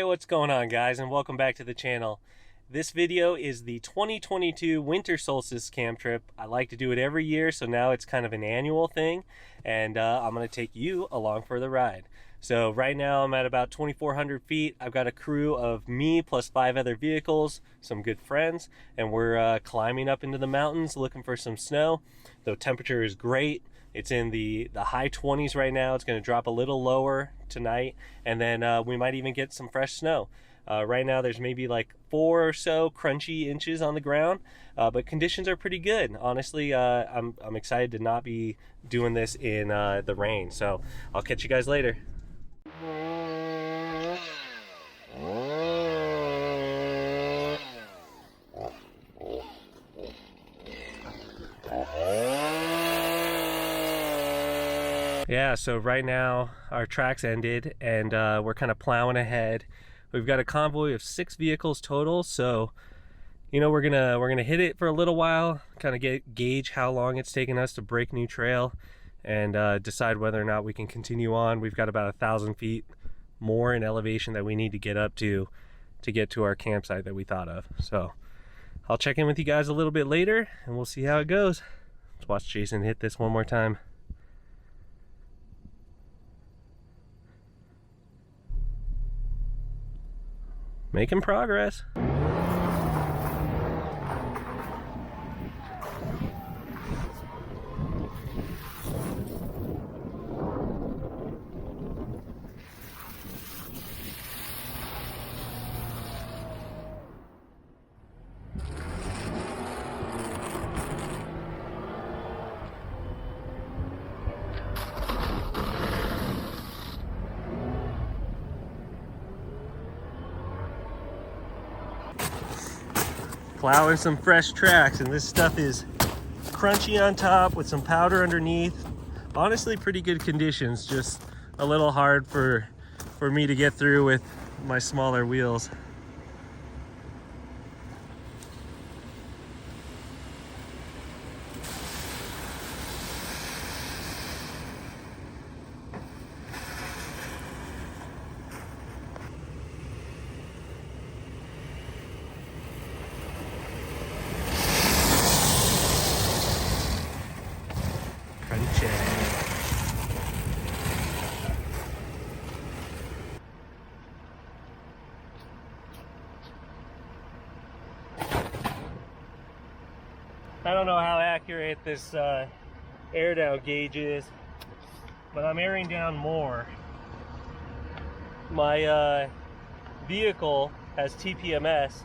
what's going on, guys, and welcome back to the channel. This video is the 2022 Winter Solstice camp trip. I like to do it every year, so now it's kind of an annual thing, and I'm going to take you along for the ride. So right now I'm at about 2,400 feet. I've got a crew of me plus 5 other vehicles, some good friends, and we're climbing up into the mountains looking for some snow. The temperature is great. It's in the high 20s right now. It's going to drop a little lower tonight, and then we might even get some fresh snow. Right now there's maybe like 4 or so crunchy inches on the ground, but conditions are pretty good. Honestly, I'm excited to not be doing this in the rain. So I'll catch you guys later. Yeah, so right now our track's ended and we're kind of plowing ahead. We've got a convoy of 6 vehicles total, so you know we're gonna hit it for a little while, kind of gauge how long it's taking us to break new trail, and decide whether or not we can continue on. We've got about 1,000 feet more in elevation that we need to get up to get to our campsite that we thought of. So I'll check in with you guys a little bit later and we'll see how it goes. Let's watch Jason hit this one more time. Making progress. Plowing some fresh tracks, and this stuff is crunchy on top with some powder underneath. Honestly, pretty good conditions, just a little hard for me to get through with my smaller wheels. I don't know how accurate this air down gauge is, but I'm airing down more. My vehicle has TPMS,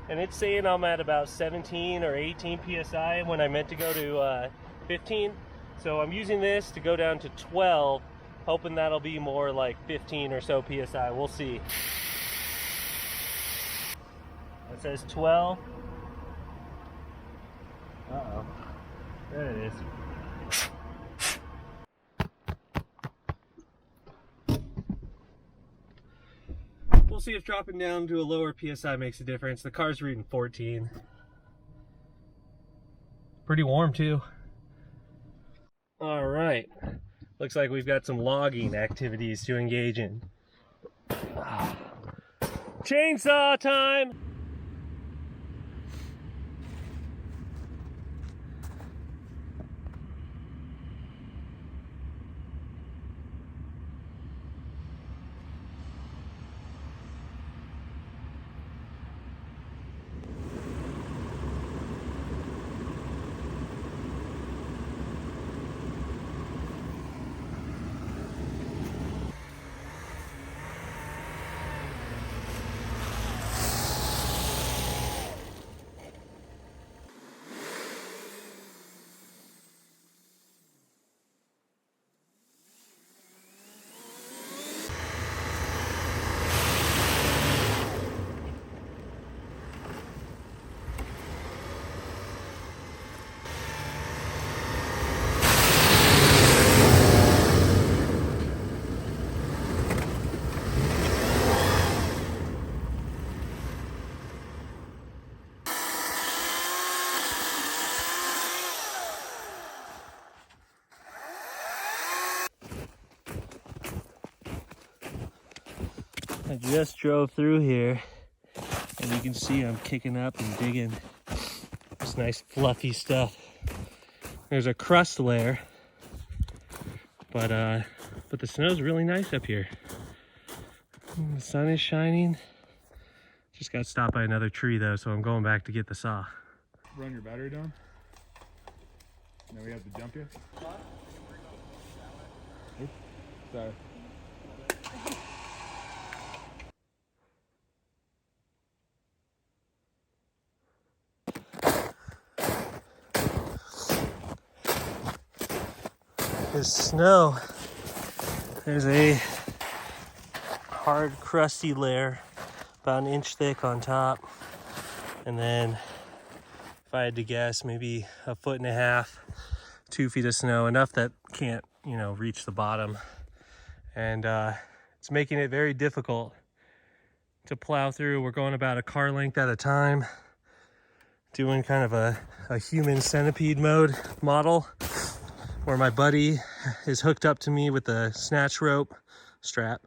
and it's saying I'm at about 17 or 18 psi when I meant to go to 15. So I'm using this to go down to 12, hoping that'll be more like 15 or so psi. We'll see. It says 12. Uh-oh. There it is. We'll see if dropping down to a lower PSI makes a difference. The car's reading 14. Pretty warm too. All right. Looks like we've got some logging activities to engage in. Chainsaw time! I just drove through here, and you can see I'm kicking up and digging this nice fluffy stuff. There's a crust layer, but the snow's really nice up here. The sun is shining. Just got stopped by another tree though, so I'm going back to get the saw. Run your battery down. Now we have to jump you. Oops, sorry. There's snow. There's a hard, crusty layer, about an inch thick on top. And then, if I had to guess, maybe 1.5 feet, 2 feet of snow, enough that can't, you know, reach the bottom. And it's making it very difficult to plow through. We're going about a car length at a time, doing kind of a human centipede mode model, where my buddy is hooked up to me with the snatch rope strap,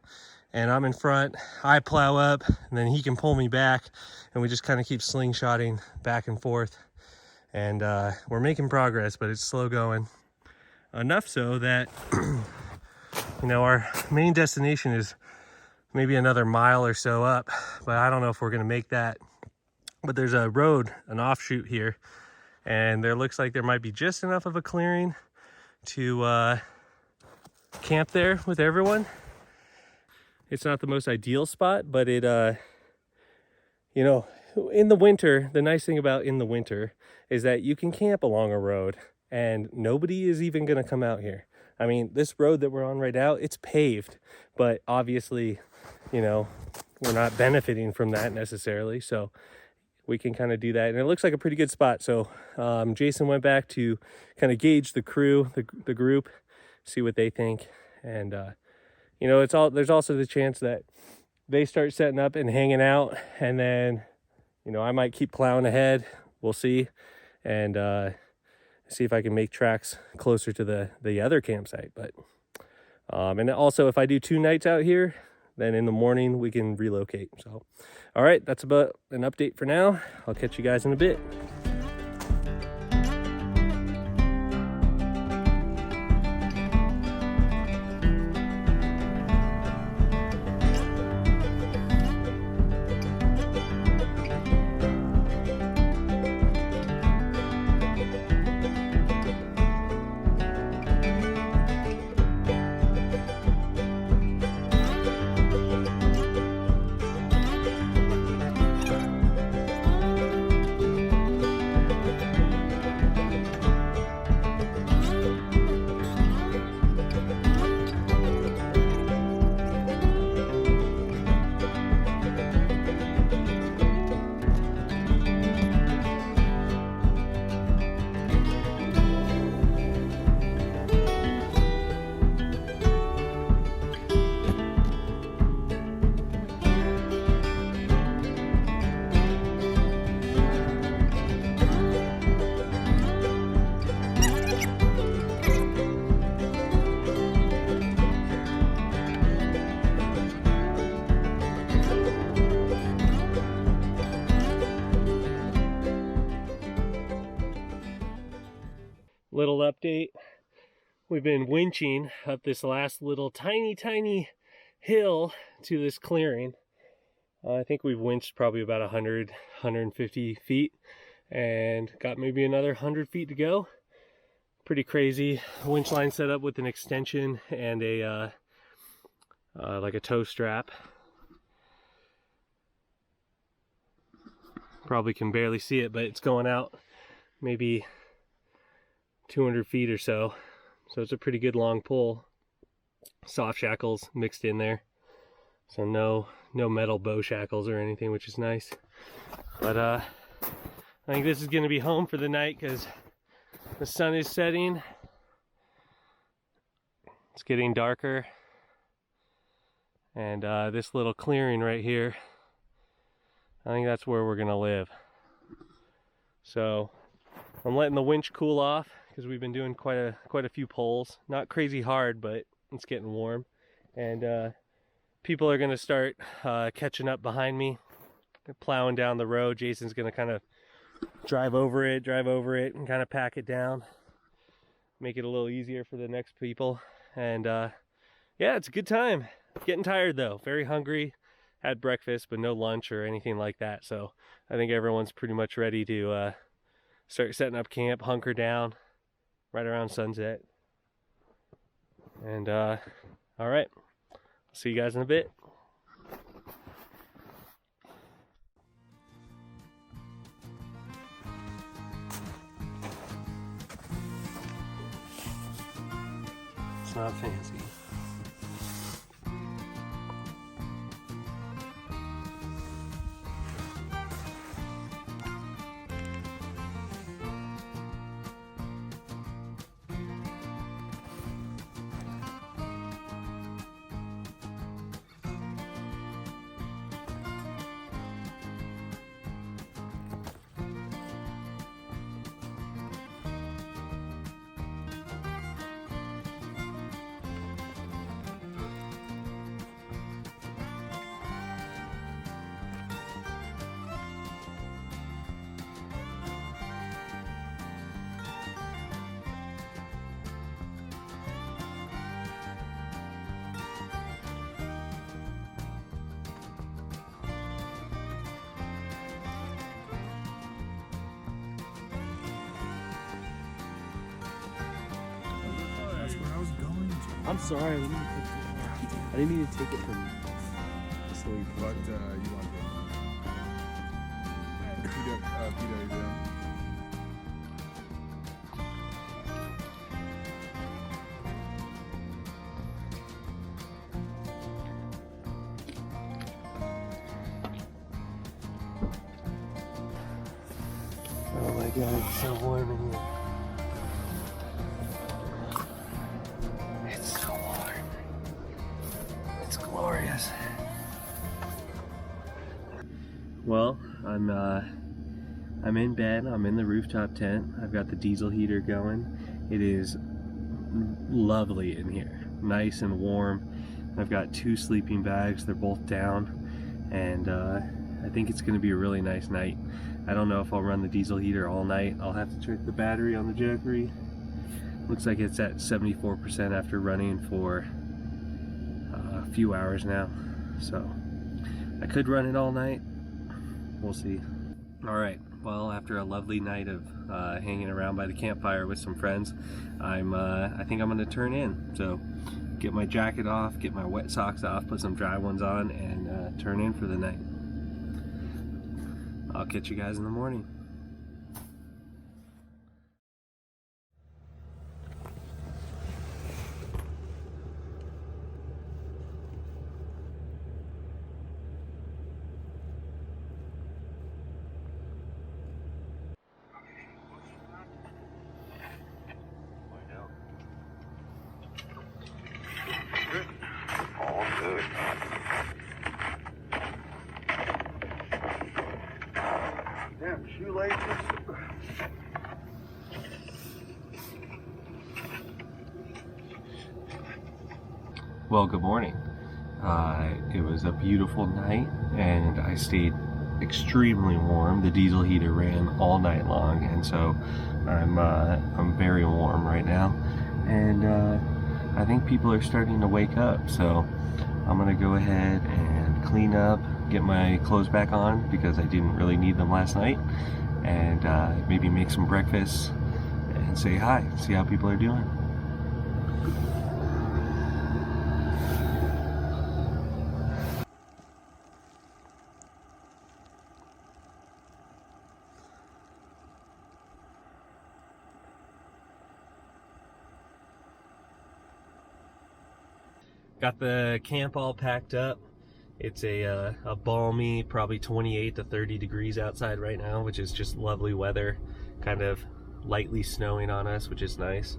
and I'm in front. I plow up, and then he can pull me back, and we just kind of keep slingshotting back and forth. And we're making progress, but it's slow going. Enough so that, you know, our main destination is maybe another mile or so up, but I don't know if we're gonna make that. But there's a road, an offshoot here, and there looks like there might be just enough of a clearing to camp there with everyone. It's not the most ideal spot, but it, you know, in the winter, the nice thing about in the winter is that you can camp along a road and nobody is even gonna come out here. I mean, this road that we're on right now, it's paved, but obviously, you know, we're not benefiting from that necessarily. So we can kind of do that, and it looks like a pretty good spot. So Jason went back to kind of gauge the crew, the group, see what they think. And you know, there's also the chance that they start setting up and hanging out, and then, you know, I might keep plowing ahead. We'll see, and see if I can make tracks closer to the other campsite. But and also, if I do 2 nights out here, then in the morning we can relocate. So all right, that's about an update for now. I'll catch you guys in a bit. Little update. We've been winching up this last little tiny hill to this clearing. I think we've winched probably about 150 feet and got maybe another 100 feet to go. Pretty crazy. Winch line set up with an extension and a like a tow strap. Probably can barely see it, but it's going out maybe 200 feet or so. So it's a pretty good long pull. Soft shackles mixed in there. So no metal bow shackles or anything, which is nice. But I think this is gonna be home for the night because the sun is setting. It's getting darker. And this little clearing right here, I think that's where we're gonna live. So I'm letting the winch cool off because we've been doing quite a few pulls. Not crazy hard, but it's getting warm. And people are gonna start catching up behind me. They're plowing down the road. Jason's gonna kind of drive over it, and kind of pack it down. Make it a little easier for the next people. And yeah, it's a good time. Getting tired though, very hungry. Had breakfast, but no lunch or anything like that. So I think everyone's pretty much ready to start setting up camp, hunker down right around sunset. And all right, see you guys in a bit. It's not fancy. I'm sorry, I didn't mean to take it from you. So you What you want to do? PW. Oh my god, it's so warm in here. It's so warm. It's glorious. Well, I'm in bed. I'm in the rooftop tent. I've got the diesel heater going. It is lovely in here. Nice and warm. I've got 2 sleeping bags. They're both down. And I think it's going to be a really nice night. I don't know if I'll run the diesel heater all night. I'll have to check the battery on the Jackery. Looks like it's at 74% after running for a few hours now. So I could run it all night. We'll see. All right. Well, after a lovely night of hanging around by the campfire with some friends, I think I'm going to turn in. So get my jacket off, get my wet socks off, put some dry ones on, and turn in for the night. I'll catch you guys in the morning. All good. Damn shoelaces. Well, good morning. It was a beautiful night and I stayed extremely warm. The diesel heater ran all night long, and so I'm very warm right now. And I think people are starting to wake up, so I'm gonna go ahead and clean up, get my clothes back on because I didn't really need them last night, and maybe make some breakfast and say hi, see how people are doing. Got the camp all packed up. It's a balmy, probably 28 to 30 degrees outside right now, which is just lovely weather. Kind of lightly snowing on us, which is nice.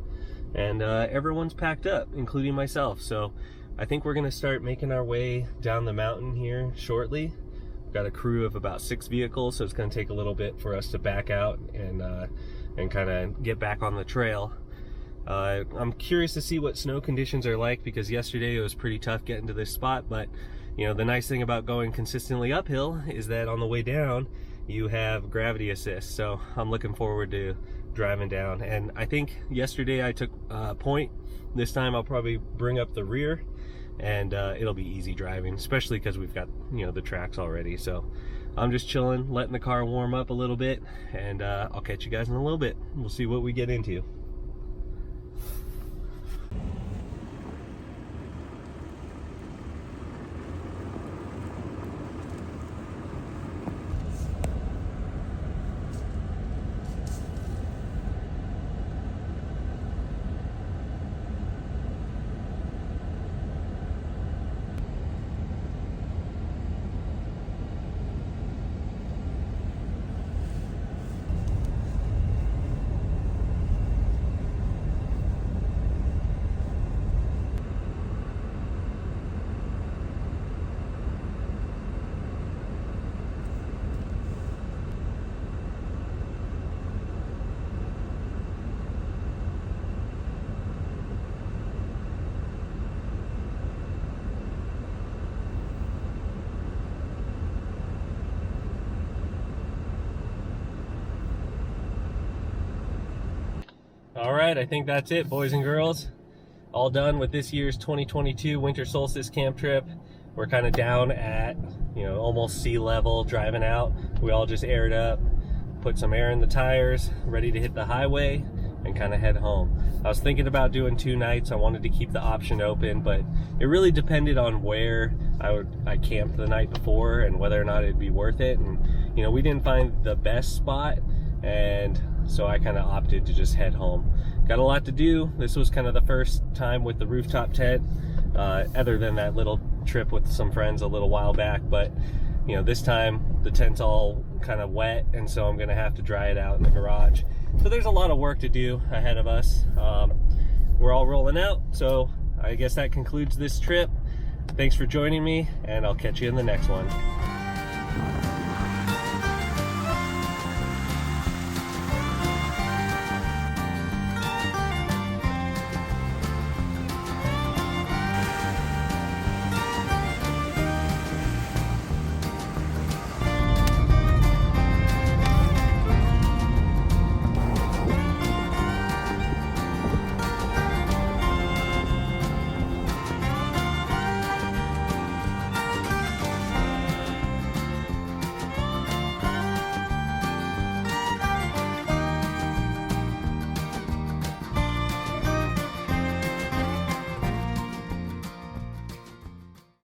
And everyone's packed up, including myself. So I think we're gonna start making our way down the mountain here shortly. We've got a crew of about 6 vehicles, so it's gonna take a little bit for us to back out and kind of get back on the trail. I'm curious to see what snow conditions are like, because yesterday it was pretty tough getting to this spot. But you know, the nice thing about going consistently uphill is that on the way down you have gravity assist, so I'm looking forward to driving down. And I think yesterday I took point. This time I'll probably bring up the rear, and it'll be easy driving, especially because we've got, you know, the tracks already. So I'm just chilling, letting the car warm up a little bit, and I'll catch you guys in a little bit. We'll see what we get into. All right, I think that's it, boys and girls. All done with this year's 2022 Winter Solstice camp trip. We're kind of down at, you know, almost sea level driving out. We all just aired up, put some air in the tires, ready to hit the highway and kind of head home. I was thinking about doing 2 nights. I wanted to keep the option open, but it really depended on where I camped the night before and whether or not it'd be worth it. And you know, we didn't find the best spot, and so I kind of opted to just head home. Got a lot to do. This was kind of the first time with the rooftop tent, other than that little trip with some friends a little while back. But you know, this time the tent's all kind of wet, and so I'm gonna have to dry it out in the garage. So there's a lot of work to do ahead of us. We're all rolling out, so I guess that concludes this trip. Thanks for joining me, and I'll catch you in the next one.